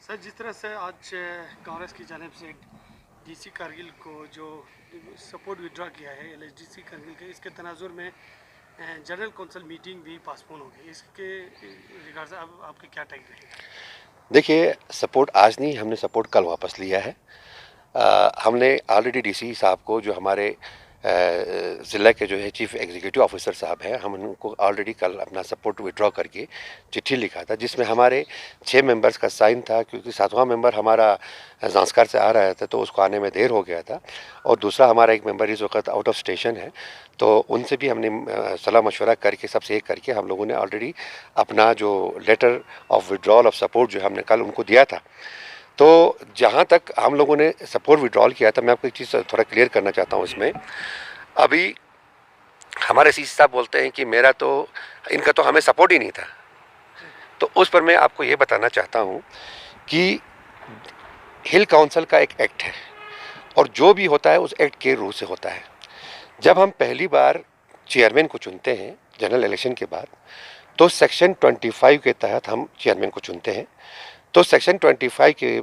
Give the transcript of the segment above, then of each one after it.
Sir, जिस तरह से आज कांग्रेस की जानिब से डीसी कारगिल को जो सपोर्ट विड्रॉ किया है एलएचडीसी कारगिल के, इसके तनाजुर में जनरल कौंसिल मीटिंग भी पासपोन हो गई। इसके रिगार्ड से अब आपके क्या टेक रहेगा? देखिए, सपोर्ट आज नहीं, हमने सपोर्ट कल वापस लिया है। हमने ऑलरेडी डीसी साहब को, जो हमारे ज़िला के जो है चीफ एग्जीक्यूटिव ऑफिसर साहब हैं, हम उनको ऑलरेडी कल अपना सपोर्ट विड्रॉ करके चिट्ठी लिखा था, जिसमें हमारे 6 मेंबर्स का साइन था, क्योंकि 7वां मेंबर हमारा ज़ांस्कर से आ रहा था तो उसको आने में देर हो गया था, और दूसरा हमारा एक मेंबर इस वक्त आउट ऑफ स्टेशन है। तो उनसे भी हमने सलाह मशवरा करके, सबसे एक करके हम लोगों ने ऑलरेडी अपना जो letter of withdrawal of support जो हमने कल उनको दिया था। तो जहाँ तक हम लोगों ने सपोर्ट विड्रॉल किया था, मैं आपको एक चीज़ थोड़ा क्लियर करना चाहता हूँ इसमें। अभी हमारे सीसी साहब बोलते हैं कि मेरा तो, इनका तो हमें सपोर्ट ही नहीं था। तो उस पर मैं आपको ये बताना चाहता हूँ कि हिल काउंसिल का एक एक्ट है, और जो भी होता है उस एक्ट के रूल से होता है। जब हम पहली बार चेयरमैन को चुनते हैं जनरल इलेक्शन के बाद, तो सेक्शन 25 के तहत हम चेयरमैन को चुनते हैं। तो सेक्शन 25 के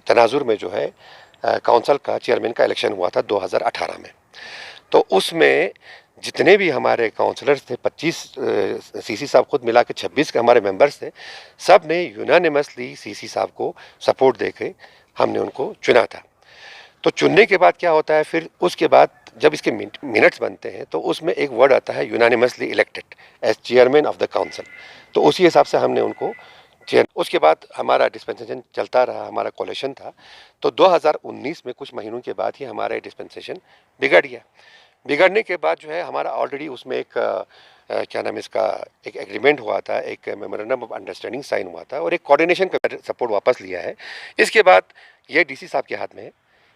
तनाजुर में जो है काउंसिल का चेयरमैन का इलेक्शन हुआ था 2018 में। तो उसमें जितने भी हमारे काउंसलर्स थे, 25 सीसी साहब खुद मिला के 26 के हमारे मेंबर्स थे, सब ने यूनानिमसली सीसी साहब को सपोर्ट देके हमने उनको चुना था। तो चुनने के बाद क्या होता है, फिर उसके बाद जब इसके मिनट्स बनते हैं तो उसमें एक वर्ड आता है unanimously elected as chairman of the council. तो उसी हिसाब से हमने उनको उसके बाद हमारा डिस्पेंसेशन चलता रहा, हमारा कोलेशन था। तो 2019 में कुछ महीनों के बाद ही हमारा डिस्पेंसेशन बिगड़ गया। बिगड़ने के बाद जो है हमारा ऑलरेडी उसमें एक क्या नाम इसका, एक एग्रीमेंट हुआ था, एक मेमोरेंडम ऑफ अंडरस्टैंडिंग साइन हुआ था, और एक कोऑर्डिनेशन का सपोर्ट वापस लिया है। इसके बाद ये डीसी साहब के हाथ में है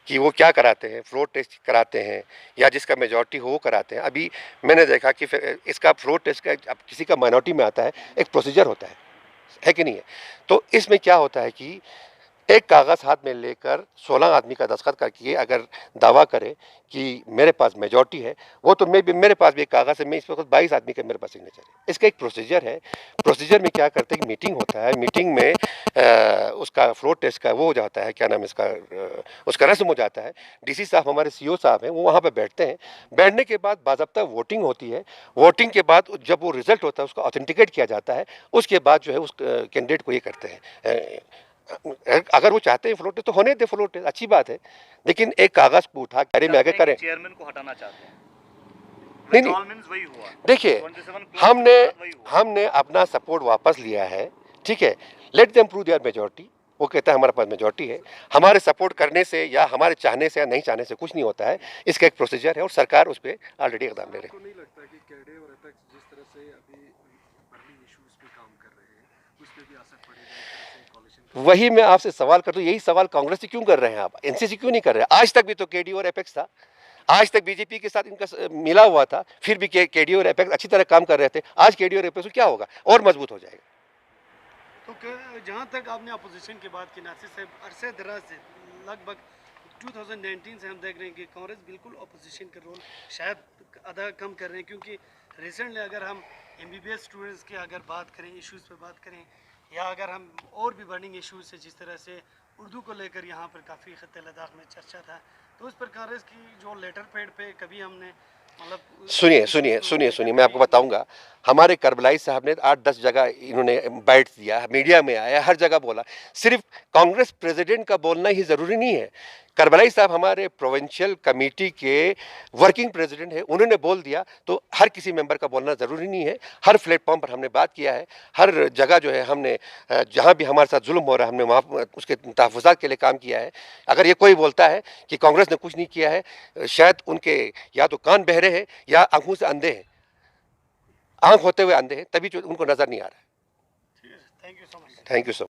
कि वो क्या कराते हैं, फ्लोर टेस्ट कराते हैं या जिसका मेजॉरिटी हो वो कराते हैं। अभी मैंने देखा कि इसका फ्लोर टेस्ट का, अब किसी का माइनॉरिटी में आता है, एक प्रोसीजर होता है कि नहीं है। तो इसमें क्या होता है कि एक कागज़ हाथ में लेकर 16 आदमी का दस्तखत करके अगर दावा करे कि मेरे पास मेजॉरिटी है, वो तो मेरे पास भी एक कागज़ है, मैं इस वक्त 22 आदमी के मेरे पास सिग्नेचर है। इसका एक प्रोसीजर है। प्रोसीजर में क्या करते हैं कि मीटिंग होता है, मीटिंग में उसका फ्लोर टेस्ट का वो हो जाता है, क्या नाम इसका, उसका रस्म हो जाता है। डीसी साहब, हमारे सीओ साहब हैं, वो वहाँ पर बैठते हैं। बैठने के बाद बाज़ाब्ता वोटिंग होती है। वोटिंग के बाद जब वो रिजल्ट होता है उसको ऑथेंटिकेट किया जाता है। उसके बाद जो है उस कैंडिडेट को ये करते हैं, अगर वो चाहते हैं फ्लोट तो होने दे, फ्लोट अच्छी बात है, लेकिन एक कागज को उठा करे में आगे करें। चेयरमैन को हटाना चाहते हैं। नहीं, वही हुआ। देखिए, हमने अपना सपोर्ट वापस लिया है, ठीक है। Let them prove there majority. वो कहता है हमारे पास मेजॉरिटी है। हमारे सपोर्ट करने से या हमारे चाहने से या नहीं चाहने से कुछ नहीं होता है। इसका एक प्रोसीजर है और सरकार उस पर ऑलरेडी इकदाम ले रही है। नहीं लगता कि कैडे और एपेक्स जिस तरह से अभी बर्निंग इश्यूज पे काम कर रहे हैं, उस पे भी असर पड़ेगा? वही मैं आपसे सवाल करता हूँ, यही सवाल कांग्रेस से क्यों कर रहे हैं आप, एनसीसी क्यों नहीं कर रहे? आज तक भी तो केडी और एपेक्स था, आज तक बीजेपी के साथ इनका मिला हुआ था, फिर भी केडी और एपेक्स अच्छी तरह काम कर रहे थे। आज केडी और एपेक्स क्या होगा, और मजबूत हो जाएगा। तो जहाँ तक आपने अपोजिशन की बात की, नासिर साहब, अरसे दराज से लगभग 2019 से हम देख रहे हैं कि कांग्रेस बिल्कुल अपोजिशन का रोल शायद अदा कम कर रहे हैं, क्योंकि रिसेंटली अगर हम एमबीबीएस स्टूडेंट्स की अगर बात करें, इश्यूज़ पर बात करें, या अगर हम और भी बर्निंग इश्यूज़ है, जिस तरह से उर्दू को लेकर यहाँ पर काफ़ी खत्ते लद्दाख में चर्चा था, तो उस पर कांग्रेस की जो लेटर पैड पे कभी हमने मतलब सुनिए, मैं आपको बताऊंगा। हमारे करबलाई साहब ने 8-10 जगह इन्होंने बाइट दिया, मीडिया में आया, हर जगह बोला। सिर्फ कांग्रेस प्रेसिडेंट का बोलना ही जरूरी नहीं है। करबलाई साहब हमारे प्रोविंशियल कमेटी के वर्किंग प्रेसिडेंट है, उन्होंने बोल दिया तो हर किसी मेंबर का बोलना ज़रूरी नहीं है। हर प्लेटफॉर्म पर हमने बात किया है, हर जगह जो है हमने, जहाँ भी हमारे साथ जुल्म हो रहा है, हमने वहाँ उसके तहफ़्फ़ुज़ात के लिए काम किया है। अगर ये कोई बोलता है कि कांग्रेस ने कुछ नहीं किया है, शायद उनके या तो कान बहरे हैं या आंखों से अंधे हैं, आंख होते हुए अंधे हैं, तभी जो उनको नज़र नहीं आ रहा है। Thank you so much. Thank you so much.